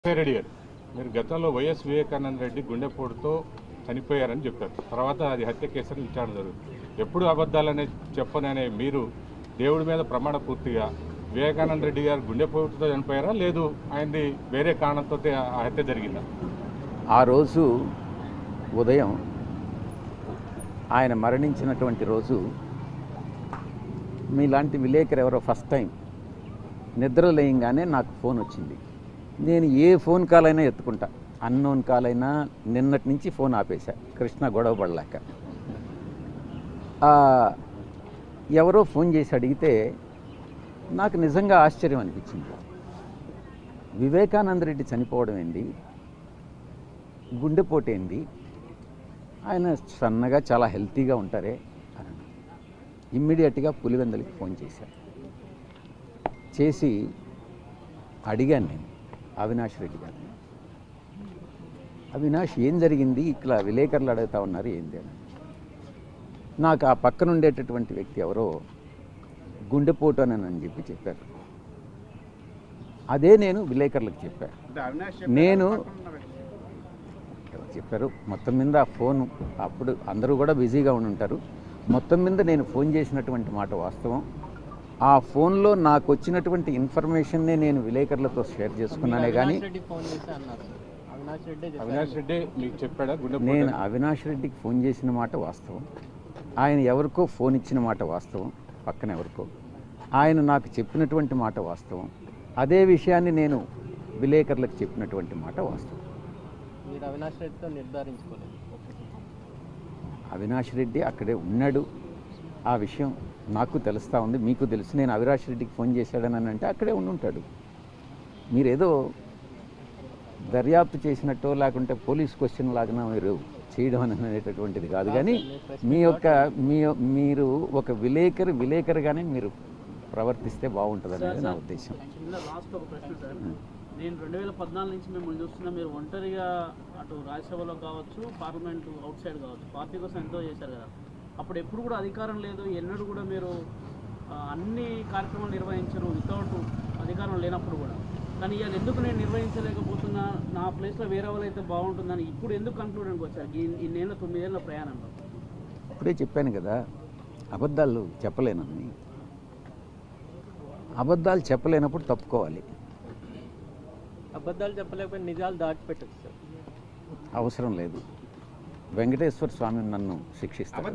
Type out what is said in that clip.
రెడ్డి గారు, మీరు గతంలో వైఎస్ వివేకానంద రెడ్డి గుండెపోటుతో చనిపోయారని చెప్పారు. తర్వాత అది హత్య కేసుని విచారణ జరుగుతుంది. ఎప్పుడు అబద్ధాలనే చెప్పననే మీరు దేవుడి మీద ప్రమాణ పూర్తిగా వివేకానంద రెడ్డి గారు గుండెపోటుతో చనిపోయారా, లేదు ఆయనది వేరే కారణంతో ఆ హత్య జరిగిందా? ఆ రోజు ఉదయం ఆయన మరణించినటువంటి రోజు మీలాంటి విలేకరు ఎవరో ఫస్ట్ టైం నిద్ర లేయంగానే నాకు ఫోన్ వచ్చింది. నేను ఏ ఫోన్ కాల్ అయినా ఎత్తుకుంటా, అన్నోన్ కాల్ అయినా. నిన్నటి నుంచి ఫోన్ ఆపేశా, కృష్ణ గొడవ పడలేక. ఎవరో ఫోన్ చేసి అడిగితే నాకు నిజంగా ఆశ్చర్యం అనిపించింది. వివేకానంద రెడ్డి చనిపోవడం ఏంది, గుండెపోటు ఏంది, ఆయన సన్నగా చాలా హెల్తీగా ఉంటారే అని ఇమ్మీడియట్గా పులివెందులకి ఫోన్ చేసి అడిగాను నేను అవినాష్ రెడ్డి గారిని. అవినాష్, ఏం జరిగింది, ఇట్లా విలేకరులు అడుగుతా ఉన్నారు ఏంది అని. నాకు ఆ పక్కన ఉండేటటువంటి వ్యక్తి ఎవరో గుండెపోటు అని చెప్పి చెప్పారు. అదే నేను విలేకరులకు చెప్పాను. నేను చెప్పారు మొత్తం మీద ఆ ఫోను, అప్పుడు అందరూ కూడా బిజీగా ఉండి ఉంటారు. మొత్తం మీద నేను ఫోన్ చేసినటువంటి మాట వాస్తవం. ఆ ఫోన్లో నాకు వచ్చినటువంటి ఇన్ఫర్మేషన్నే నేను విలేకరులతో షేర్ చేసుకున్నానే కానీ అవినాష్ రెడ్డి మీకు చెప్పాడా? నేను అవినాష్ రెడ్డికి ఫోన్ చేసిన మాట వాస్తవం. ఆయన ఎవరికో ఫోన్ ఇచ్చిన మాట వాస్తవం, పక్కన ఎవరికో. ఆయన నాకు చెప్పినటువంటి మాట వాస్తవం. అదే విషయాన్ని నేను విలేకరులకు చెప్పినటువంటి మాట వాస్తవం. మీరు అవినాష్ రెడ్డితో నిర్ధారించుకోలేదు? అవినాష్ రెడ్డి అక్కడే ఉన్నాడు, ఆ విషయం నాకు తెలుస్తూ ఉంది, మీకు తెలుసు. నేను అవినాష్ రెడ్డికి ఫోన్ చేశాడని అంటే అక్కడే ఉండుంటాడు. మీరేదో దర్యాప్తు చేసినట్టో లేకుంటే పోలీస్ క్వశ్చన్ లాగా మీరు చేయడం అనేటటువంటిది కాదు. కానీ మీరు ఒక విలేకరుగానే మీరు ప్రవర్తిస్తే బాగుంటుంది అనేది నా ఉద్దేశం. లాస్ట్ ఒక ప్రశ్న సార్, నేను 2014 నుంచి మిమ్మల్ని చూస్తున్నా, మీరు ఒంటరిగా అటు రాజ్యసభలో కావచ్చు, పార్లమెంటు అవుట్ సైడ్ కావచ్చు, పార్టీ కోసం ఎంతో చేశారు కదా. అప్పుడు ఎప్పుడు కూడా అధికారం లేదు, ఎన్నడూ కూడా మీరు అన్ని కార్యక్రమాలు నిర్వహించరు వితౌట్ అధికారం లేనప్పుడు కూడా. కానీ ఇవాళ ఎందుకు నేను నిర్వహించలేకపోతున్నా, నా ప్లేస్లో వేరే వాళ్ళు అయితే బాగుంటుందని ఇప్పుడు ఎందుకు కన్క్లూడెన్కి వచ్చారు ఇన్నేళ్ళ 9 ఏళ్ళ ప్రయాణంలో? అప్పుడే చెప్పాను కదా, అబద్ధాలు చెప్పలేనని. అబద్ధాలు చెప్పలేనప్పుడు తప్పుకోవాలి. అబద్ధాలు చెప్పలేకపోతే నిజాలు దాచిపెట్టచ్చు సార్. అవసరం లేదు. వెంకటేశ్వర స్వామి నన్ను శిక్షిస్తాడు.